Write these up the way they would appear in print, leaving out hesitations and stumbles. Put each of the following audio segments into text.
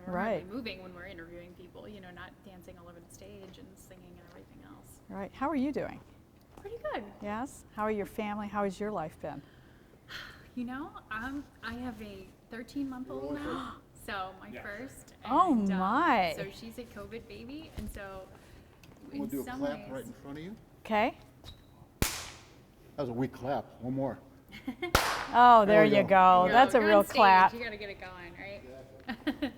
we're Right. hardly moving when we're interviewing people, you know, not dancing all over the stage and singing and everything else. Right. How are you doing? Pretty good. Yes. How are your family? How has your life been? You know, I have a 13-month-old now, so my first. Oh, And, my. So she's a COVID baby, and so We'll in do a some clap ways. right in front of you. Okay. That was a weak clap. One more. Oh, there we you go. go. There you That's go. a You're real on stage, clap. You gotta get it going, right?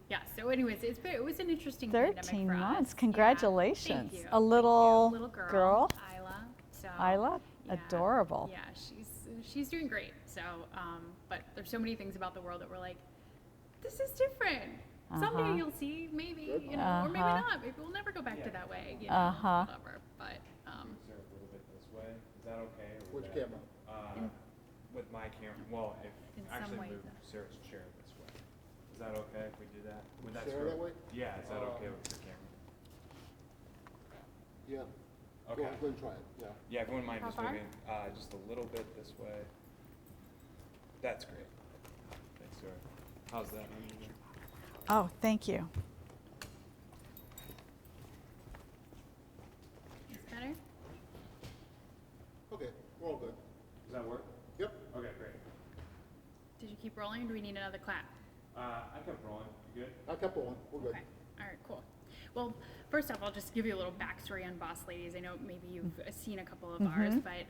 Yeah. So, anyways, it was an interesting 13 pandemic for months. us. Congratulations. Yeah, thank you. A little, Little girl. Isla. So Isla, yeah, adorable. Yeah, she's doing great. So, but there's so many things about the world that we're like, this is different. Someday you'll see, maybe, you know, or maybe not. Maybe we'll never go back to that way, you know, whatever. But Sarah, a little bit this way. Is that okay? Or Which would that- camera? With my camera. Well, if In some actually ways, move Sarah's chair this way. Is that okay if we do that? Would that Sarah that way? Yeah. Is that okay with your camera? Yeah. Okay. Go ahead and try it. Yeah. Yeah. If you wouldn't mind How just far? moving just a little bit this way. That's great. Thanks, Sarah. How's that? Oh, thank you. it's better. Okay. We're all good. Does that work? Yep. Okay, great. Did you keep rolling, or do we need another clap? I kept rolling. You good? I kept going. We're good. Okay. All right, cool. Well, first off, I'll just give you a little backstory on Boss Ladies. I know maybe you've seen a couple of ours, but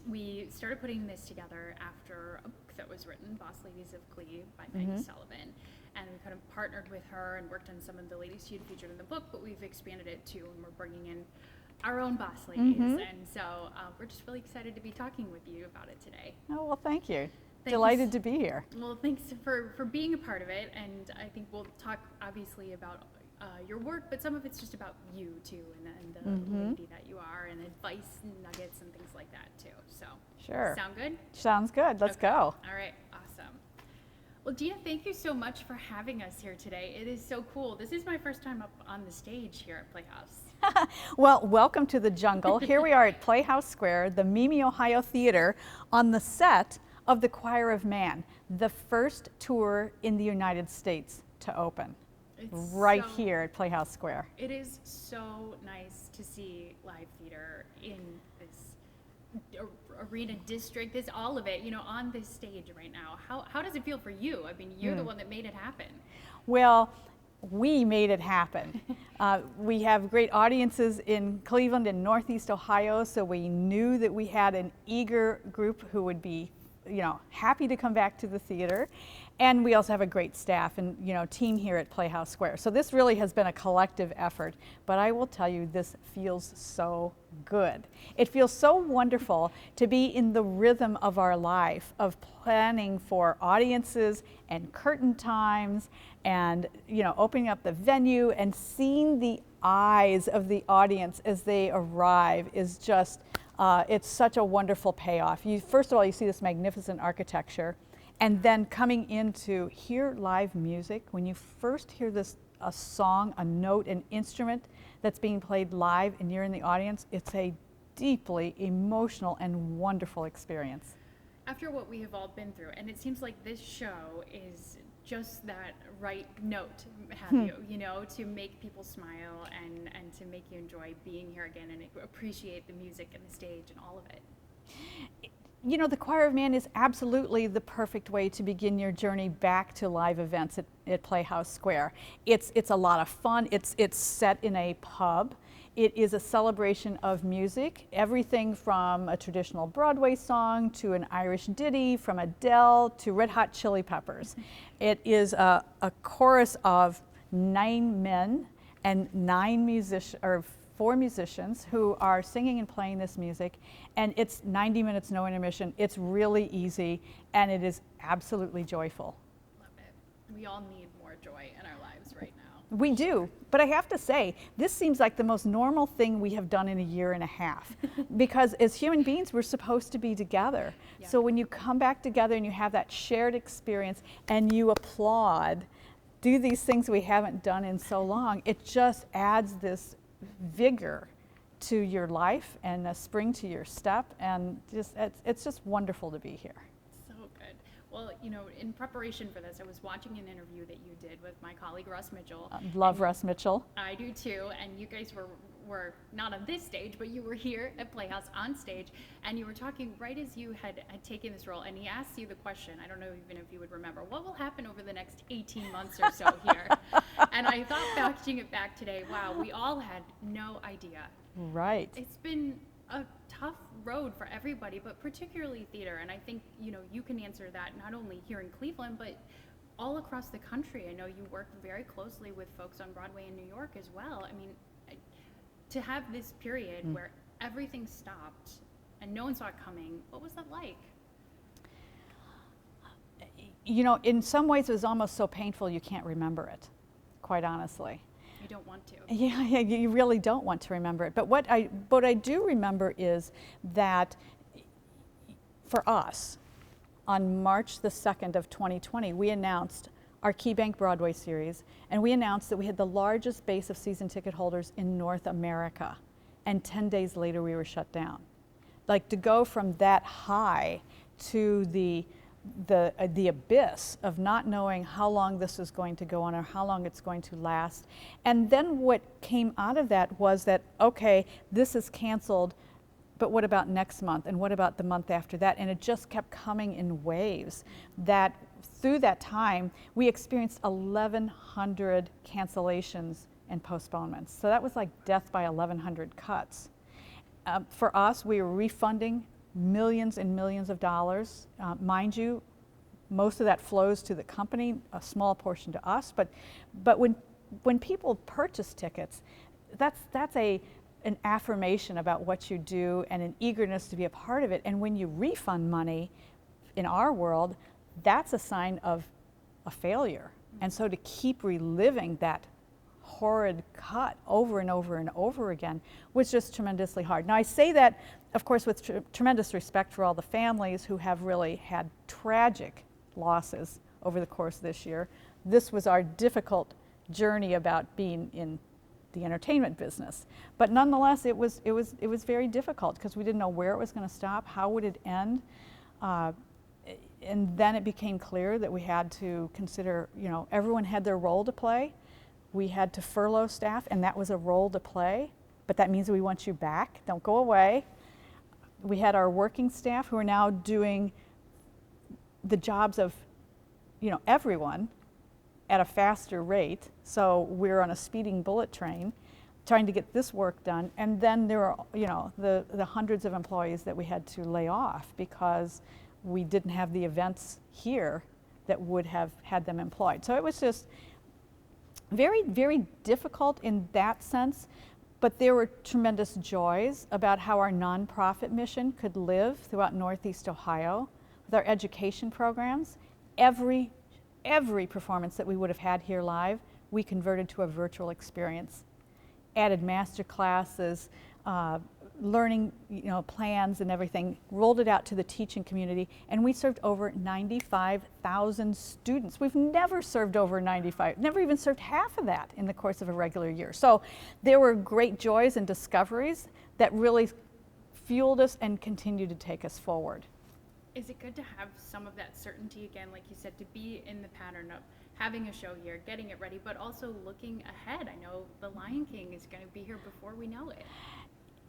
we started putting this together after a book that was written, Boss Ladies of Glee by Maggie Sullivan. And we kind of partnered with her and worked on some of the ladies she had featured in the book, but we've expanded it too, and we're bringing in our own Boss Ladies. And so we're just really excited to be talking with you about it today. Oh, well, thank you. you Delighted s- to be here. Well, thanks for being a part of it, and I think we'll talk obviously about your work, but some of it's just about you too, and the lady that you are, and advice and nuggets and things like that too. So, Sure. sound good? Sounds good. Let's Okay. go. All right, awesome. Well, Gina, thank you so much for having us here today. It is so cool. This is my first time up on the stage here at Playhouse. Well, welcome to the jungle. Here we are at Playhouse Square, the Mimi, Ohio Theater, on the set of The Choir of Man, the first tour in the United States to open. It's Right so- here at Playhouse Square. It is so nice to see live theater in this arena district, this all of it, you know, on this stage right now. How does it feel for you? I mean, you're the one that made it happen. Well, we made it happen. We have great audiences in Cleveland and Northeast Ohio, so we knew that we had an eager group who would be, you know, happy to come back to the theater. And we also have a great staff and, you know, team here at Playhouse Square. So this really has been a collective effort, but I will tell you, this feels so good. It feels so wonderful to be in the rhythm of our life, of planning for audiences and curtain times and, you know, opening up the venue and seeing the eyes of the audience as they arrive is just, it's such a wonderful payoff. First of all, you see this magnificent architecture, and then coming in to hear live music. When you first hear a song, a note, an instrument that's being played live and you're in the audience, it's a deeply emotional and wonderful experience. After what we have all been through, and it seems like this show is just that right note, you know, to make people smile and to make you enjoy being here again and appreciate the music and the stage and all of it. You know, the Choir of Man is absolutely the perfect way to begin your journey back to live events at Playhouse Square. It's a lot of fun. It's set in a pub. It is a celebration of music, everything from a traditional Broadway song to an Irish ditty, from Adele to Red Hot Chili Peppers. It is a chorus of 9 men and 4 musicians who are singing and playing this music, and it's 90 minutes, no intermission. It's really easy, and it is absolutely joyful. Love it. We all need more joy in our lives right now. We do, but I have to say, this seems like the most normal thing we have done in a year and a half, because as human beings, we're supposed to be together. Yeah. So when you come back together and you have that shared experience and you applaud, do these things we haven't done in so long, it just adds this vigor to your life and a spring to your step, and just it's just wonderful to be here. So good. Well, you know, in preparation for this, I was watching an interview that you did with my colleague Russ Mitchell. Love Russ Mitchell. I do too, and you guys were not on this stage, but you were here at Playhouse on stage, and you were talking right as you had taken this role, and he asked you the question, I don't know even if you would remember, what will happen over the next 18 months or so here? And I thought, watching it back today, wow, we all had no idea. Right. It's been a tough road for everybody, but particularly theater, and I think, you know, you can answer that not only here in Cleveland, but all across the country. I know you work very closely with folks on Broadway in New York as well. I mean, to have this period where everything stopped and no one saw it coming, what was that like? You know, in some ways it was almost so painful you can't remember it, quite honestly. You don't want to. Yeah, you really don't want to remember it. But what I do remember is that for us, on March the 2nd of 2020, we announced our KeyBank Broadway series, and we announced that we had the largest base of season ticket holders in North America. And 10 days later, we were shut down. Like, to go from that high to the abyss of not knowing how long this is going to go on or how long it's going to last. And then what came out of that was that, okay, this is canceled, but what about next month? And what about the month after that? And it just kept coming in waves. That through that time, we experienced 1,100 cancellations and postponements. So that was like death by 1,100 cuts. For us, we were refunding millions and millions of dollars. Mind you, most of that flows to the company, a small portion to us. But when people purchase tickets, that's an affirmation about what you do and an eagerness to be a part of it. And when you refund money, in our world, that's a sign of a failure. And so to keep reliving that horrid cut over and over and over again was just tremendously hard. Now I say that, of course, with tremendous respect for all the families who have really had tragic losses over the course of this year. This was our difficult journey about being in the entertainment business. But nonetheless, it was very difficult because we didn't know where it was going to stop, how would it end. And then it became clear that we had to consider, you know, everyone had their role to play. We had to furlough staff, and that was a role to play, but that means we want you back, don't go away. We had our working staff who are now doing the jobs of, you know, everyone at a faster rate. So we're on a speeding bullet train trying to get this work done. And then there are, you know, the hundreds of employees that we had to lay off because we didn't have the events here that would have had them employed. So it was just very, very difficult in that sense, but there were tremendous joys about how our nonprofit mission could live throughout Northeast Ohio with our education programs. Every performance that we would have had here live, we converted to a virtual experience. Added master classes, learning, you know, plans and everything, rolled it out to the teaching community, and we served over 95,000 students. We've never served over 95, never even served half of that in the course of a regular year. So there were great joys and discoveries that really fueled us and continue to take us forward. Is it good to have some of that certainty again, like you said, to be in the pattern of having a show here, getting it ready, but also looking ahead? I know The Lion King is going to be here before we know it.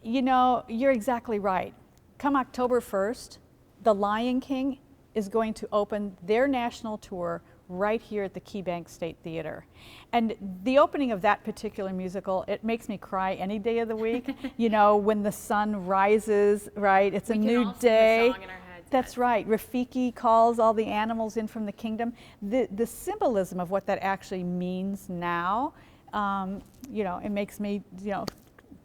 You know, you're exactly right. Come October 1st, The Lion King is going to open their national tour right here at the KeyBank State Theater. And the opening of that particular musical, it makes me cry any day of the week. You know, when the sun rises, right? It's a new day. We can all sing the song in our heads. That's right. Rafiki calls all the animals in from the kingdom. The symbolism of what that actually means now, you know, it makes me, you know,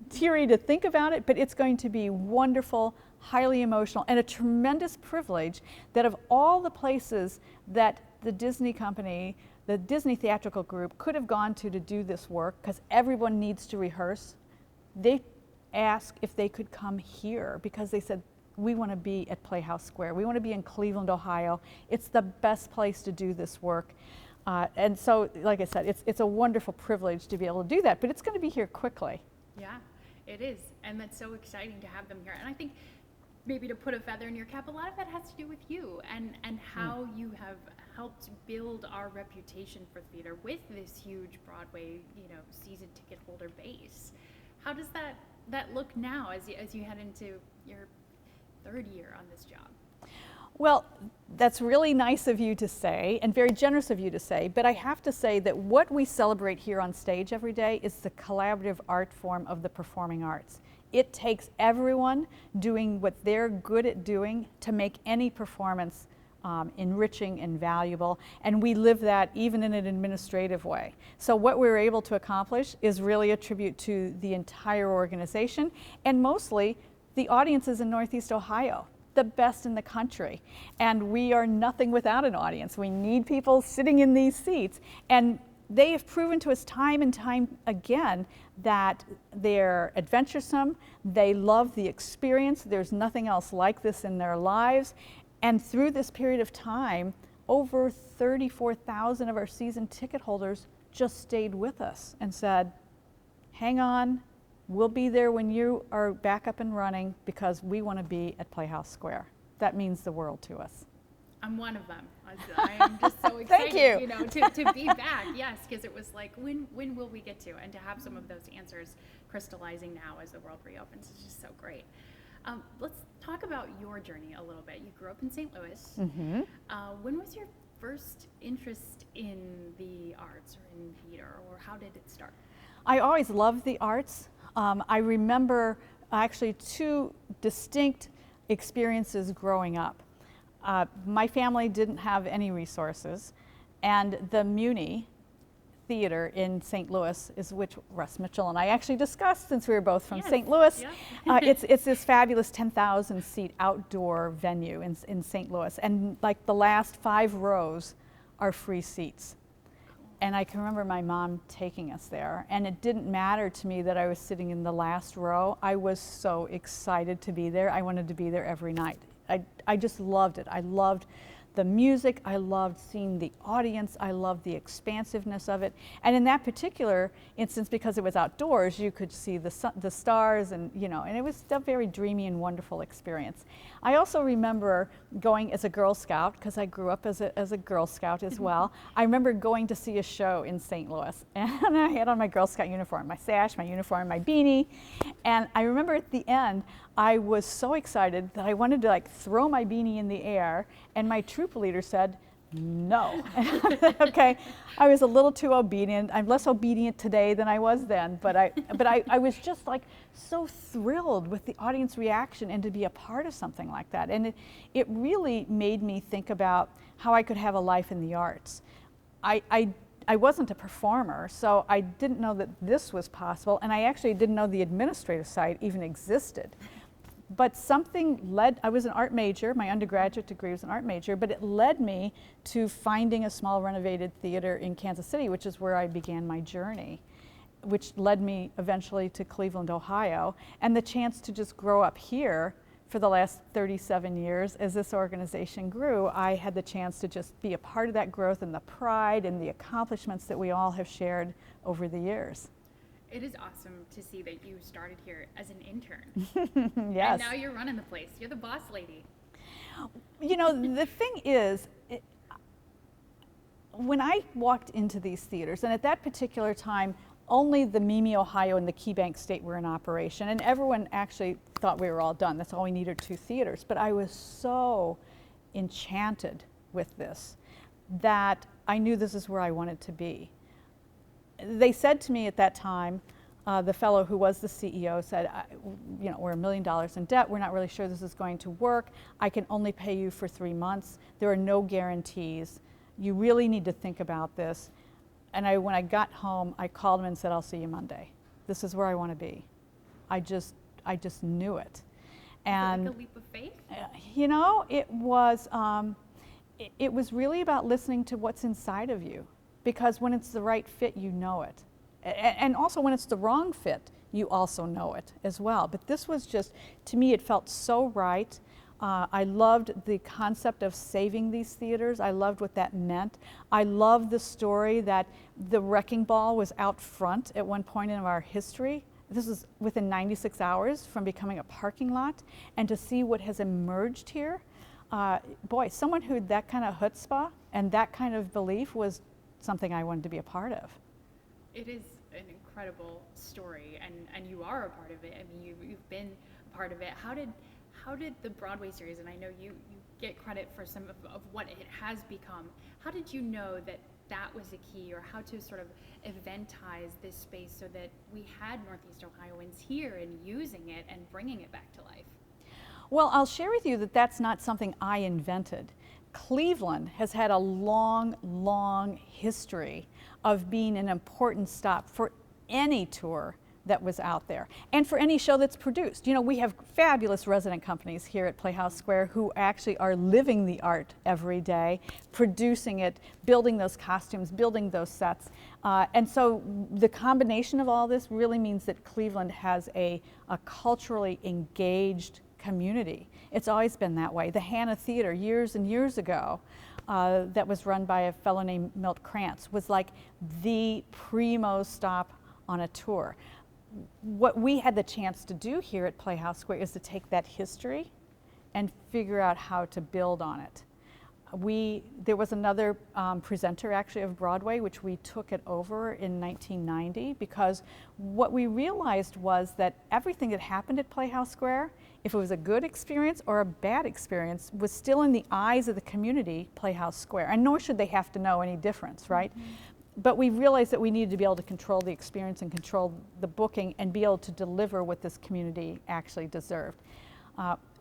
teary to think about it, but it's going to be wonderful, highly emotional, and a tremendous privilege that of all the places that the Disney company, the Disney Theatrical Group could have gone to do this work, because everyone needs to rehearse, they asked if they could come here because they said, we want to be at Playhouse Square. We want to be in Cleveland, Ohio. It's the best place to do this work. And so, like I said, it's a wonderful privilege to be able to do that, but it's going to be here quickly. Yeah, it is. And that's so exciting to have them here. And I think maybe to put a feather in your cap, a lot of that has to do with you and how you have helped build our reputation for theater with this huge Broadway, season ticket holder base. How does that look now as you head into your third year on this job? Well, that's really nice of you to say and very generous of you to say, but I have to say that what we celebrate here on stage every day is the collaborative art form of the performing arts. It takes everyone doing what they're good at doing to make any performance enriching and valuable, and we live that even in an administrative way. So what we're able to accomplish is really a tribute to the entire organization and mostly the audiences in Northeast Ohio, the best in the country. And we are nothing without an audience. We need people sitting in these seats. And they have proven to us time and time again that they're adventuresome, they love the experience, there's nothing else like this in their lives. And through this period of time, over 34,000 of our season ticket holders just stayed with us and said, hang on, we'll be there when you are back up and running because we want to be at Playhouse Square. That means the world to us. I'm one of them. I'm just so excited, Thank you. To be back. Yes, because it was like, when will we get to? And to have some of those answers crystallizing now as the world reopens is just so great. Let's talk about your journey a little bit. You grew up in St. Louis. Mm-hmm. When was your first interest in the arts or in theater, or how did it start? I always loved the arts. I remember actually two distinct experiences growing up. My family didn't have any resources, and the Muni Theater in St. Louis is which Russ Mitchell and I actually discussed since we were both from St. Louis. Yeah. It's this fabulous 10,000 seat outdoor venue in St. Louis, and like the last 5 rows are free seats. And I can remember my mom taking us there, and it didn't matter to me that I was sitting in the last row. I was so excited to be there. I wanted to be there every night. I just loved it. I loved the music, I loved seeing the audience, I loved the expansiveness of it. And in that particular instance, because it was outdoors, you could see the stars and it was a very dreamy and wonderful experience. I also remember going as a Girl Scout, because I grew up as a Girl Scout as well. I remember going to see a show in St. Louis, and I had on my Girl Scout uniform, my sash, my uniform, my beanie, and I remember at the end, I was so excited that I wanted to throw my beanie in the air, and my troop leader said, no. Okay, I was a little too obedient. I'm less obedient today than I was then, but I was just so thrilled with the audience reaction and to be a part of something like that. And it really made me think about how I could have a life in the arts. I wasn't a performer, so I didn't know that this was possible, and I actually didn't know the administrative side even existed. But I was an art major, my undergraduate degree was an art major, but it led me to finding a small renovated theater in Kansas City, which is where I began my journey, which led me eventually to Cleveland, Ohio, and the chance to just grow up here for the last 37 years. As this organization grew, I had the chance to just be a part of that growth and the pride and the accomplishments that we all have shared over the years. It is awesome to see that you started here as an intern. Yes. And now you're running the place. You're the boss lady. The thing is, when I walked into these theaters, and at that particular time, only the Mimi, Ohio and the Key Bank State were in operation, and everyone actually thought we were all done. That's all we needed, 2 theaters. But I was so enchanted with this that I knew this is where I wanted to be. They said to me at that time, the fellow who was the CEO said, we're $1 million in debt. We're not really sure this is going to work. I can only pay you for 3 months. There are no guarantees. You really need to think about this. And when I got home, I called him and said, I'll see you Monday. This is where I want to be. I just knew it. And is it like a leap of faith? It was really about listening to what's inside of you. Because when it's the right fit, you know it. And also when it's the wrong fit, you also know it as well. But this was just, to me, it felt so right. I loved the concept of saving these theaters. I loved what that meant. I loved the story that the wrecking ball was out front at one point in our history. This was within 96 hours from becoming a parking lot, and to see what has emerged here, boy, someone who had that kind of chutzpah and that kind of belief was something I wanted to be a part of. It is an incredible story, and you are a part of it. I mean, you've been a part of it. How did the Broadway series, and I know you get credit for some of what it has become, how did you know that that was the key, or how to sort of eventize this space so that we had Northeast Ohioans here and using it and bringing it back to life? Well, I'll share with you that that's not something I invented. Cleveland has had a long, long history of being an important stop for any tour that was out there, and for any show that's produced. You know, we have fabulous resident companies here at Playhouse Square who actually are living the art every day, producing it, building those costumes, building those sets. And so the combination of all this really means that Cleveland has a culturally engaged community. It's always been that way. The Hannah Theater years and years ago, that was run by a fellow named Milt Krantz, was like the primo stop on a tour. What we had the chance to do here at Playhouse Square is to take that history and figure out how to build on it. There was another presenter actually of Broadway, which we took it over in 1990, because what we realized was that everything that happened at Playhouse Square, if it was a good experience or a bad experience, was still in the eyes of the community Playhouse Square, and nor should they have to know any difference, right? Mm-hmm. But we realized that we needed to be able to control the experience and control the booking and be able to deliver what this community actually deserved.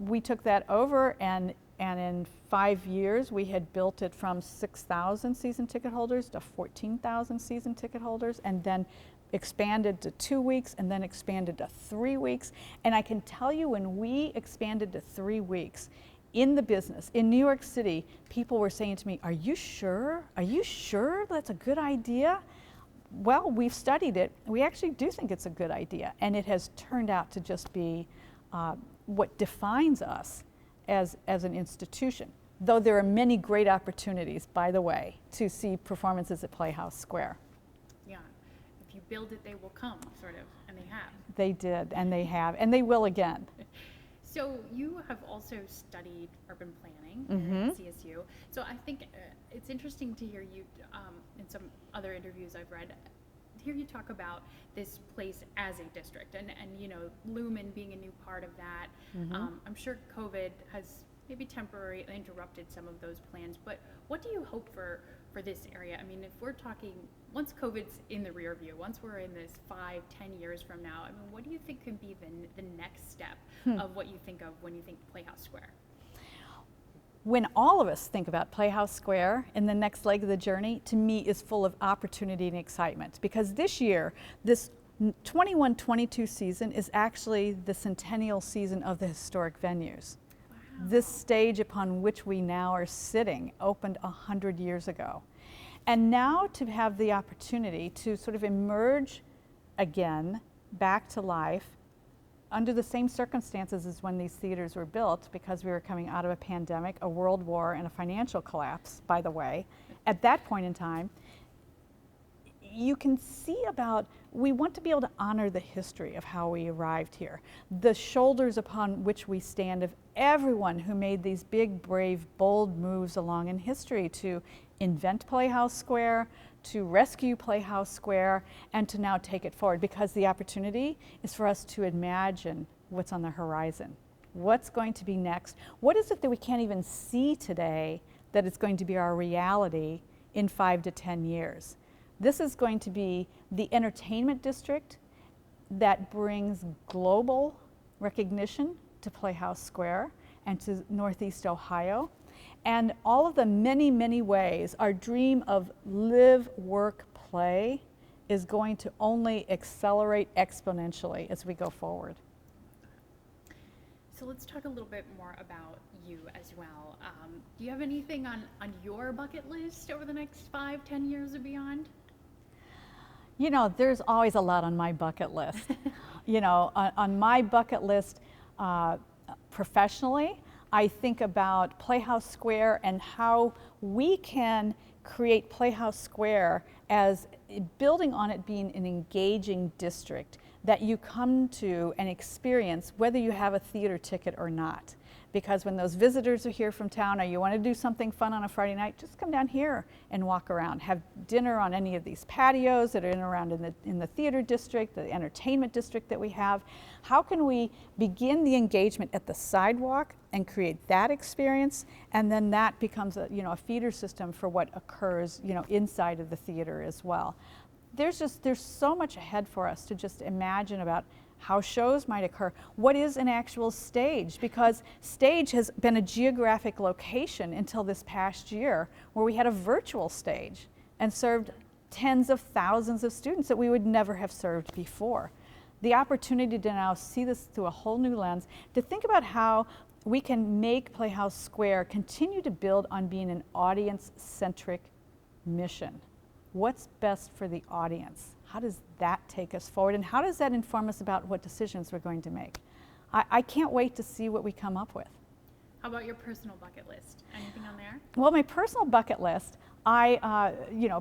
We took that over, and in 5 years we had built it from 6,000 season ticket holders to 14,000 season ticket holders, and then expanded to 2 weeks, and then expanded to 3 weeks. And I can tell you, when we expanded to 3 weeks, in the business, in New York City, people were saying to me, "Are you sure? Are you sure that's a good idea?" Well, we've studied it. We actually do think it's a good idea, and it has turned out to just be what defines us as an institution. Though there are many great opportunities, by the way, to see performances at Playhouse Square. Yeah, if you build it, they will come, sort of, and they have. They did, and they have, and they will again. So you have also studied urban planning Mm-hmm. at CSU. So I think it's interesting to hear you, in some other interviews I've read, to hear you talk about this place as a district, and you know, Lumen being a new part of that. Mm-hmm. I'm sure COVID has maybe temporarily interrupted some of those plans, but what do you hope for this area? I mean, if we're talking, once COVID's in the rear view, once we're in this 5-10 years from now, I mean, what do you think could be the next step of what you think of when you think Playhouse Square? When all of us think about Playhouse Square and the next leg of the journey, to me is full of opportunity and excitement, because this year, this 21-22 season is actually the centennial season of the historic venues. Wow. This stage upon which we now are sitting opened 100 years ago. And now to have the opportunity to sort of emerge again, back to life, under the same circumstances as when these theaters were built, because we were coming out of a pandemic, a world war, and a financial collapse, by the way. At that point in time, you can see about, we want to be able to honor the history of how we arrived here, the shoulders upon which we stand of everyone who made these big, brave, bold moves along in history to invent Playhouse Square, to rescue Playhouse Square, and to now take it forward, because the opportunity is for us to imagine what's on the horizon. What's going to be next? What is it that we can't even see today that is going to be our reality in 5 to 10 years? This is going to be the entertainment district that brings global recognition to Playhouse Square and to Northeast Ohio. And all of the many, many ways our dream of live, work, play is going to only accelerate exponentially as we go forward. So let's talk a little bit more about you as well. Do you have anything on your bucket list over the next 5-10 years or beyond? You know, there's always a lot on my bucket list. You know, on my bucket list professionally, I think about Playhouse Square and how we can create Playhouse Square as building on it being an engaging district that you come to and experience whether you have a theater ticket or not. Because when those visitors are here from town or you want to do something fun on a Friday night, just come down here and walk around. Have dinner on any of these patios that are in and around in the theater district, the entertainment district that we have. How can we begin the engagement at the sidewalk and create that experience, and then that becomes a, a feeder system for what occurs, inside of the theater as well. There's so much ahead for us to just imagine about how shows might occur. What is an actual stage? Because stage has been a geographic location until this past year where we had a virtual stage and served tens of thousands of students that we would never have served before. The opportunity to now see this through a whole new lens, to think about how we can make Playhouse Square continue to build on being an audience-centric mission. What's best for the audience? How does that take us forward, and how does that inform us about what decisions we're going to make? I can't wait to see what we come up with. How about your personal bucket list? Anything on there? Well, my personal bucket list,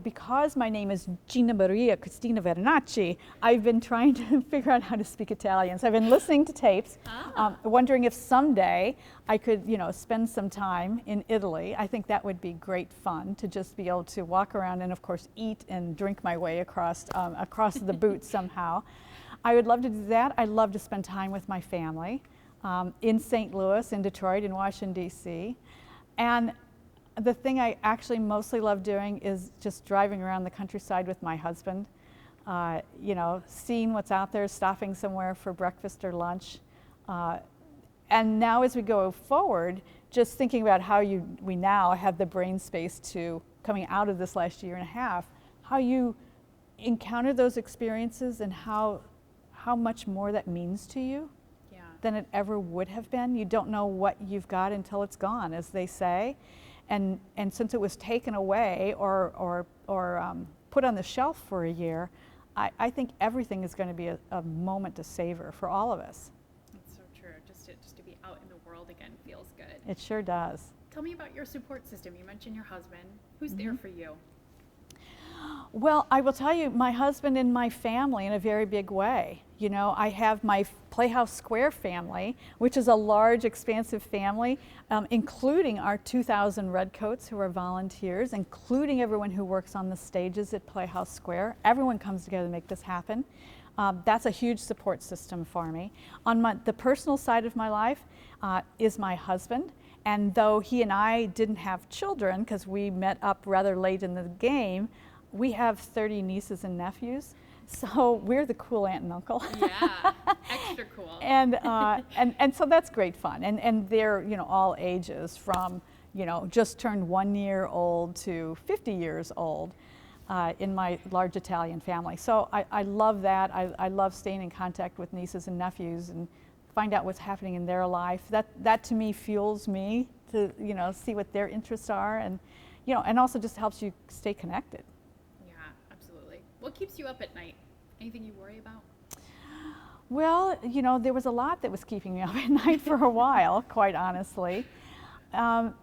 because my name is Gina Maria Cristina Vernacci, I've been trying to figure out how to speak Italian. So I've been listening to tapes, wondering if someday I could, spend some time in Italy. I think that would be great fun to just be able to walk around and, of course, eat and drink my way across the boot somehow. I would love to do that. I'd love to spend time with my family in St. Louis, in Detroit, in Washington, D.C. And the thing I actually mostly love doing is just driving around the countryside with my husband, seeing what's out there, stopping somewhere for breakfast or lunch. And now as we go forward, just thinking about how we now have the brain space to, coming out of this last year and a half, how you encounter those experiences and how much more that means to you than it ever would have been. You don't know what you've got until it's gone, as they say. And since it was taken away or put on the shelf for a year, I think everything is going to be a moment to savor for all of us. That's so true. Just to be out in the world again feels good. It sure does. Tell me about your support system. You mentioned your husband. Who's there for you? Well, I will tell you, my husband and my family in a very big way. I have my Playhouse Square family, which is a large, expansive family, including our 2,000 Redcoats who are volunteers, including everyone who works on the stages at Playhouse Square. Everyone comes together to make this happen. That's a huge support system for me. On the personal side of my life is my husband. And though he and I didn't have children, because we met up rather late in the game, we have 30 nieces and nephews. So we're the cool aunt and uncle. Yeah, extra cool. And so that's great fun. And they're, all ages from, just turned 1 year old to 50 years old in my large Italian family. So I love that. I love staying in contact with nieces and nephews and find out what's happening in their life. That to me fuels me to, see what their interests are, and, and also just helps you stay connected. What keeps you up at night? Anything you worry about? Well, there was a lot that was keeping me up at night for a while, quite honestly.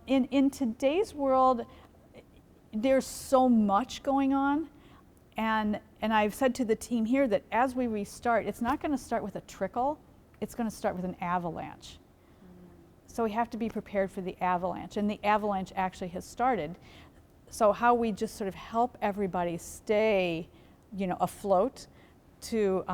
In today's world, there's so much going on. And I've said to the team here that as we restart, it's not going to start with a trickle. It's going to start with an avalanche. So we have to be prepared for the avalanche. And the avalanche actually has started. So how we just sort of help everybody stay afloat to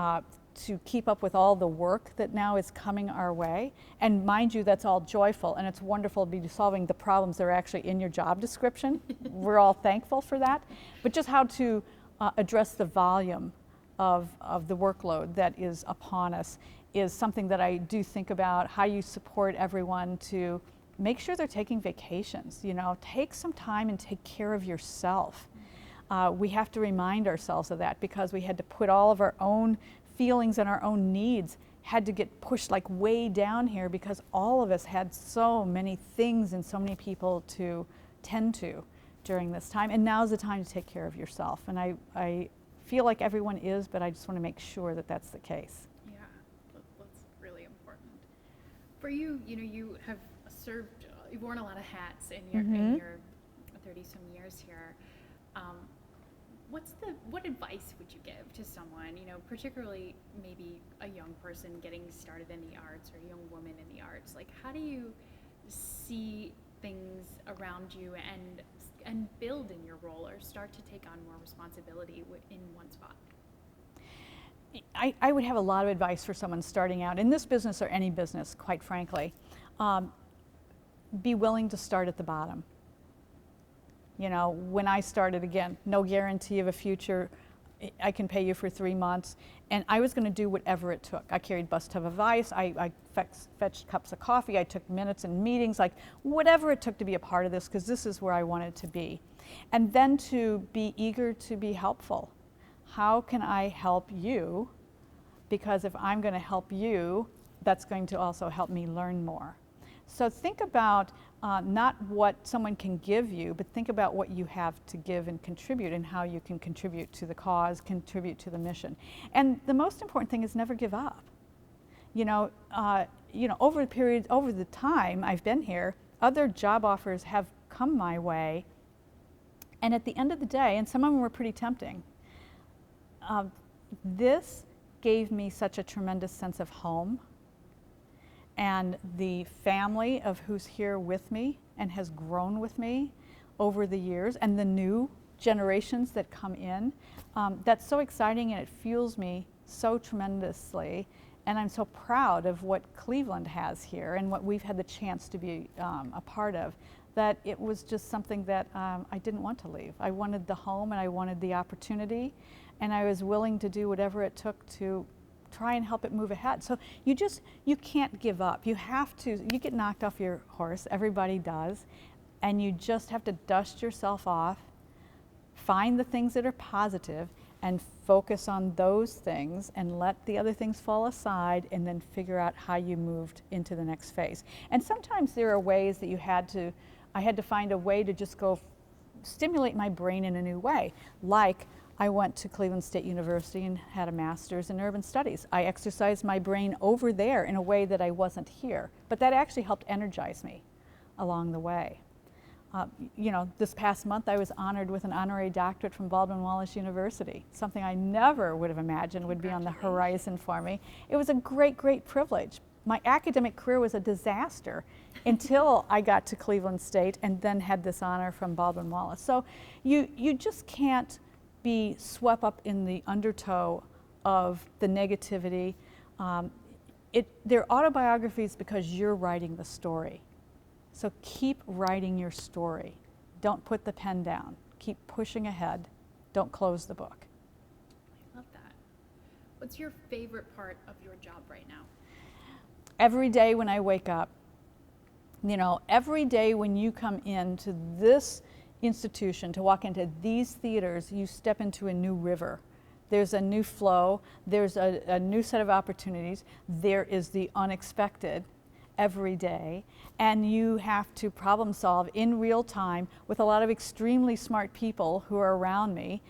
keep up with all the work that now is coming our way. And mind you, that's all joyful, and it's wonderful to be solving the problems that are actually in your job description. We're all thankful for that. But just how to address the volume of the workload that is upon us is something that I do think about. How you support everyone to make sure they're taking vacations. Take some time and take care of yourself. We have to remind ourselves of that, because we had to put all of our own feelings and our own needs had to get pushed like way down here, because all of us had so many things and so many people to tend to during this time. And now's the time to take care of yourself. And I feel like everyone is, but I just want to make sure that that's the case. Yeah, that's really important. For you, you have served, you've worn a lot of hats in your 30-some years here. What advice would you give to someone, particularly maybe a young person getting started in the arts or a young woman in the arts? Like, how do you see things around you and build in your role or start to take on more responsibility in one spot? I would have a lot of advice for someone starting out in this business or any business, quite frankly. Be willing to start at the bottom. When I started, again, no guarantee of a future. I can pay you for 3 months. And I was going to do whatever it took. I carried bus tub of ice. I fetched cups of coffee. I took minutes in meetings, like whatever it took to be a part of this, because this is where I wanted to be. And then to be eager to be helpful. How can I help you? Because if I'm going to help you, that's going to also help me learn more. So think about not what someone can give you, but think about what you have to give and contribute and how you can contribute to the cause, contribute to the mission. And the most important thing is never give up. Over the time I've been here, other job offers have come my way. And at the end of the day, and some of them were pretty tempting, this gave me such a tremendous sense of home. And the family of who's here with me and has grown with me over the years, and the new generations that come in, that's so exciting, and it fuels me so tremendously. And I'm so proud of what Cleveland has here and what we've had the chance to be a part of, that it was just something that I didn't want to leave. I wanted the home and I wanted the opportunity, and I was willing to do whatever it took to try and help it move ahead. So you can't give up. You get knocked off your horse, everybody does, and you just have to dust yourself off, find the things that are positive, and focus on those things and let the other things fall aside, and then figure out how you moved into the next phase. And sometimes there are ways that I had to find a way to just go stimulate my brain in a new way. Like, I went to Cleveland State University and had a master's in urban studies. I exercised my brain over there in a way that I wasn't here, but that actually helped energize me along the way. This past month I was honored with an honorary doctorate from Baldwin-Wallace University, something I never would have imagined would be on the horizon for me. It was a great, great privilege. My academic career was a disaster until I got to Cleveland State and then had this honor from Baldwin-Wallace. So you just can't be swept up in the undertow of the negativity. They're autobiographies because you're writing the story. So keep writing your story. Don't put the pen down. Keep pushing ahead. Don't close the book. I love that. What's your favorite part of your job right now? Every day when I wake up, every day when you come into this institution, to walk into these theaters, you step into a new river. There's a new flow, there's a new set of opportunities, there is the unexpected every day, and you have to problem solve in real time with a lot of extremely smart people who are around me,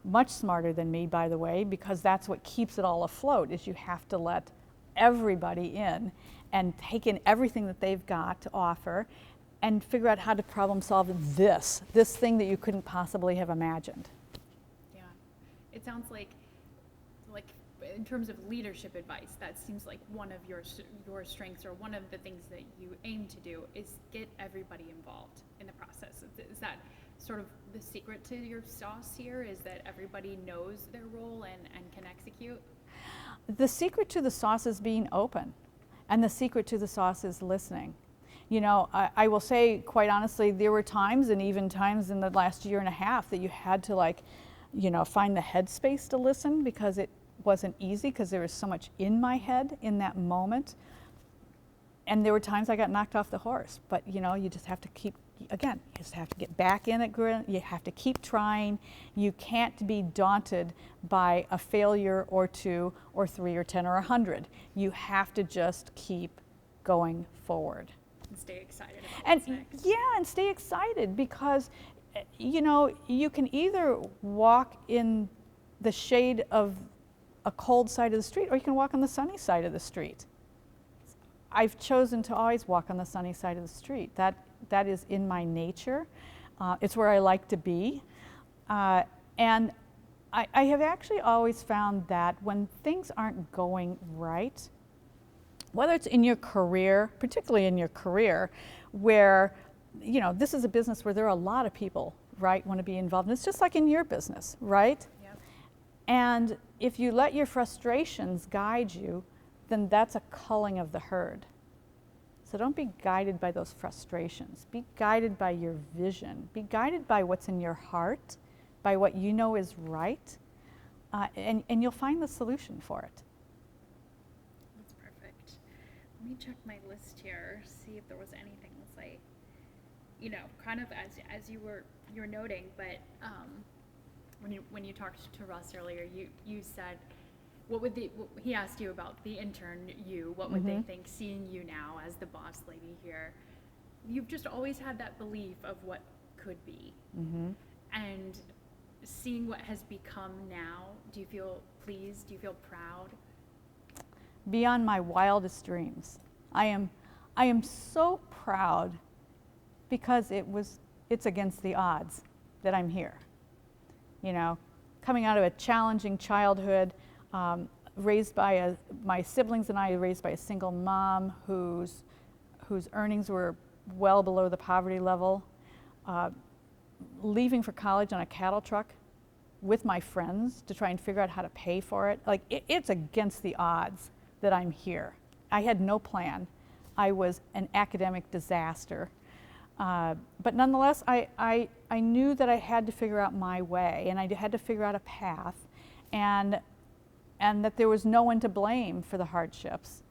much smarter than me, by the way, because that's what keeps it all afloat, is you have to let everybody in and take in everything that they've got to offer and figure out how to problem solve this thing that you couldn't possibly have imagined. Yeah, it sounds like in terms of leadership advice, that seems like one of your strengths, or one of the things that you aim to do is get everybody involved in the process. Is that sort of the secret to your sauce here, is that everybody knows their role and can execute? The secret to the sauce is being open, and the secret to the sauce is listening. I will say, quite honestly, there were times, and even times in the last year and a half, that you had to find the headspace to listen, because it wasn't easy, because there was so much in my head in that moment. And there were times I got knocked off the horse, but you just have to you just have to get back in it, you have to keep trying. You can't be daunted by a failure or 2 or 3 or 10 or 100. You have to just keep going forward. And stay excited about And what's next. yeah, and stay excited, because you can either walk in the shade of a cold side of the street, or you can walk on the sunny side of the street. I've chosen to always walk on the sunny side of the street. That is in my nature. It's where I like to be. And I have actually always found that when things aren't going right, whether it's in your career, particularly in your career, where, you know, this is a business where there are a lot of people, right, want to be involved. And it's just like in your business, right? Yep. And if you let your frustrations guide you, then that's a culling of the herd. So don't be guided by those frustrations. Be guided by your vision. Be guided by what's in your heart, by what you know is right, and you'll find the solution for it. That's perfect. Let me check my list here, see if there was anything else I, you know, kind of as you were noting, but when you talked to Russ earlier, you said, he asked you about the intern what would they think seeing you now as the boss lady here? You've just always had that belief of what could be. And seeing what has become now, do you feel pleased? Do you feel proud? Beyond my wildest dreams. I am so proud because it's against the odds that I'm here. You know, coming out of a challenging childhood, raised by my siblings and I were raised by a single mom whose earnings were well below the poverty level, leaving for college on a cattle truck with my friends to try and figure out how to pay for it. Like, it's against the odds that I'm here. I had no plan. I was an academic disaster. But nonetheless, I knew that I had to figure out my way, and I had to figure out a path, and that there was no one to blame for the hardships.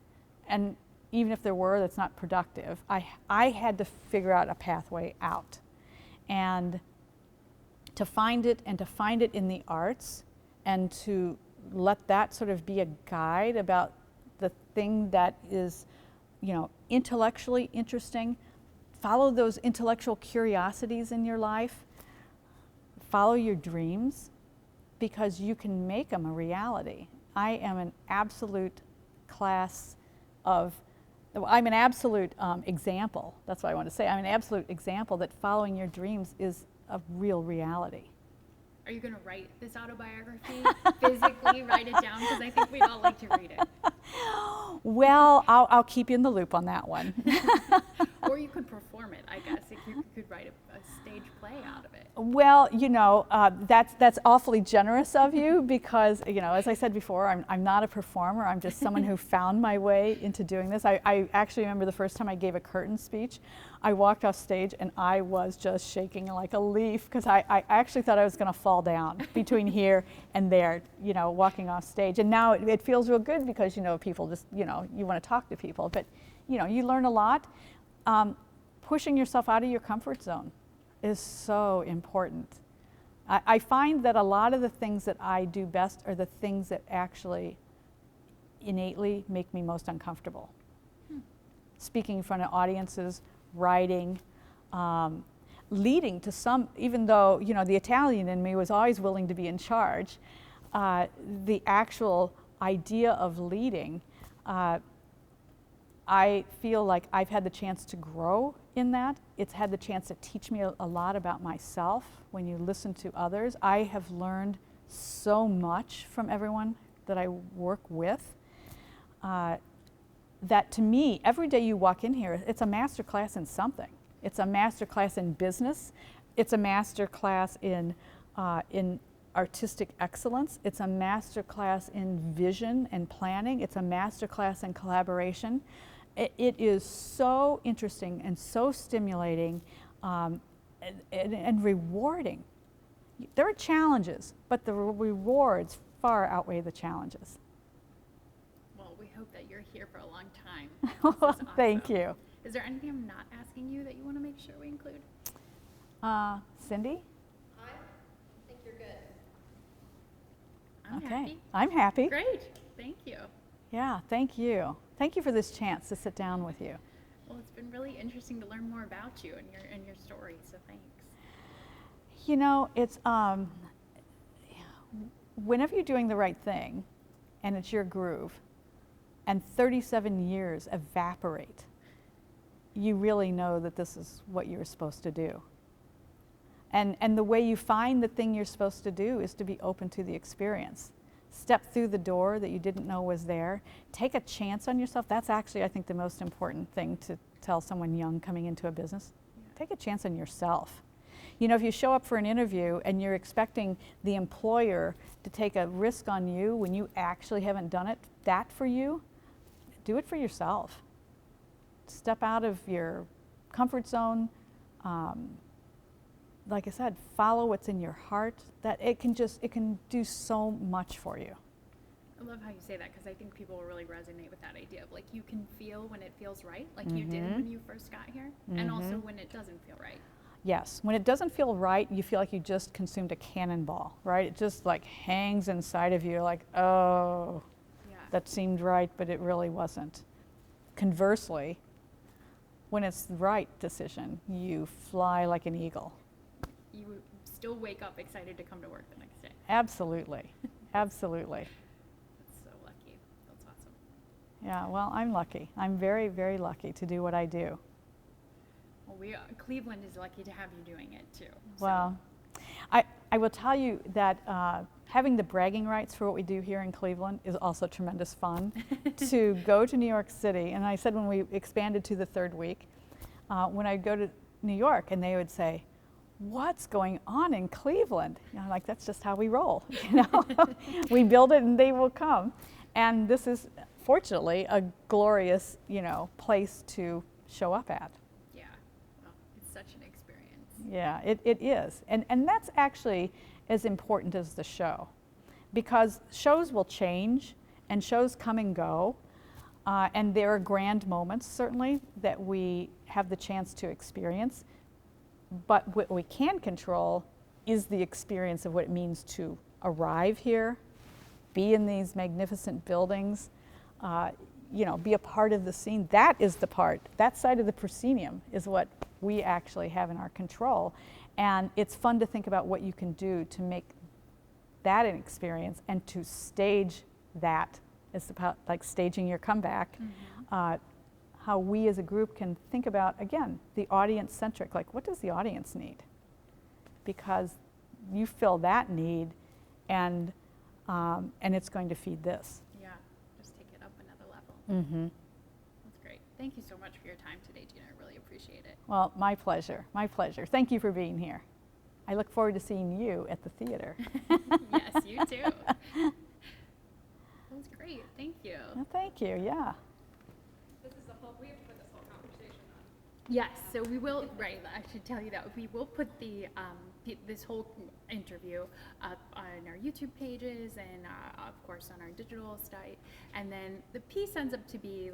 And even if there were, that's not productive. I had to figure out a pathway out. And to find it in the arts, and to let that sort of be a guide about the thing that is, you know, intellectually interesting. Follow those intellectual curiosities in your life. Follow your dreams, because you can make them a reality. I am an absolute example. That's what I want to say. I'm an absolute example that following your dreams is a real reality. Are you going to write this autobiography? Physically write it down? Because I think we'd all like to read it. Well, I'll keep you in the loop on that one. Or you could perform it, I guess. If you could write a stage play out of it. Well, you know, that's awfully generous of you, because, you know, as I said before, I'm not a performer. I'm just someone who found my way into doing this. I actually remember the first time I gave a curtain speech. I walked off stage and I was just shaking like a leaf, because I actually thought I was going to fall down between here and there, you know, walking off stage. And now it feels real good, because, you know, people just, you know, you want to talk to people. But, you know, you learn a lot. Pushing yourself out of your comfort zone is so important. I find that a lot of the things that I do best are the things that actually innately make me most uncomfortable. Speaking in front of audiences, writing, leading to some, even though, you know, the Italian in me was always willing to be in charge, the actual idea of leading, I feel like I've had the chance to grow in that. It's had the chance to teach me a lot about myself. When you listen to others, I have learned so much from everyone that I work with, that to me, every day you walk in here, it's a master class in something. It's a master class in business. It's a master class in artistic excellence. It's a master class in vision and planning. It's a master class in collaboration. It is so interesting and so stimulating, and rewarding. There are challenges, but the rewards far outweigh the challenges. Well, we hope that you're here for a long time. Well, This is thank awesome. you. Is there anything I'm not asking you that you want to make sure we include? Cindy? I think you're good. I'm Okay. happy. I'm happy. Great. Thank you. Yeah, thank you. Thank you for this chance to sit down with you. Well, it's been really interesting to learn more about you and your story, so thanks. You know, it's whenever you're doing the right thing and it's your groove and 37 years evaporate, you really know that this is what you're supposed to do. And the way you find the thing you're supposed to do is to be open to the experience. Step through the door that you didn't know was there. Take a chance on yourself. That's actually, I think, the most important thing to tell someone young coming into a business. Take a chance on yourself. You know, if you show up for an interview and you're expecting the employer to take a risk on you when you actually haven't done that for you, do it for yourself. Step out of your comfort zone. Like I said, follow what's in your heart. That it can do so much for you. I love how you say that because I think people will really resonate with that idea of like you can feel when it feels right, like you did when you first got here, and also when it doesn't feel right. Yes, when it doesn't feel right, you feel like you just consumed a cannonball, right? It just like hangs inside of you like, oh, Yeah. that seemed right, but it really wasn't. Conversely, when it's the right decision, you fly like an eagle. You still wake up excited to come to work the next day. Absolutely, absolutely. That's so lucky. That's awesome. Yeah, well, I'm lucky. I'm very, very lucky to do what I do. Well, Cleveland is lucky to have you doing it too. So. Well, I will tell you that having the bragging rights for what we do here in Cleveland is also tremendous fun. To go to New York City, and I said when we expanded to the third week, when I'd go to New York and they would say, what's going on in Cleveland? You know, like that's just how we roll. You know, we build it and they will come. And this is fortunately a glorious, you know, place to show up at. Yeah, well, it's such an experience. Yeah, it is. And that's actually as important as the show, because shows will change and shows come and go. And there are grand moments, certainly, that we have the chance to experience. But what we can control is the experience of what it means to arrive here, be in these magnificent buildings, you know, be a part of the scene. That is the part, that side of the proscenium is what we actually have in our control. And it's fun to think about what you can do to make that an experience and to stage that. It's about like staging your comeback. How we as a group can think about, again, the audience-centric, like what does the audience need? Because you fill that need and it's going to feed this. Yeah, just take it up another level. Mm-hmm. That's great. Thank you so much for your time today, Gina. I really appreciate it. Well, my pleasure, my pleasure. Thank you for being here. I look forward to seeing you at the theater. Yes, you too. That was great. Thank you. Well, thank you, yeah. This is we have to put this whole conversation on. Yes, so we will, right, I should tell you that. We will put this whole interview up on our YouTube pages and, of course, on our digital site. And then the piece ends up to be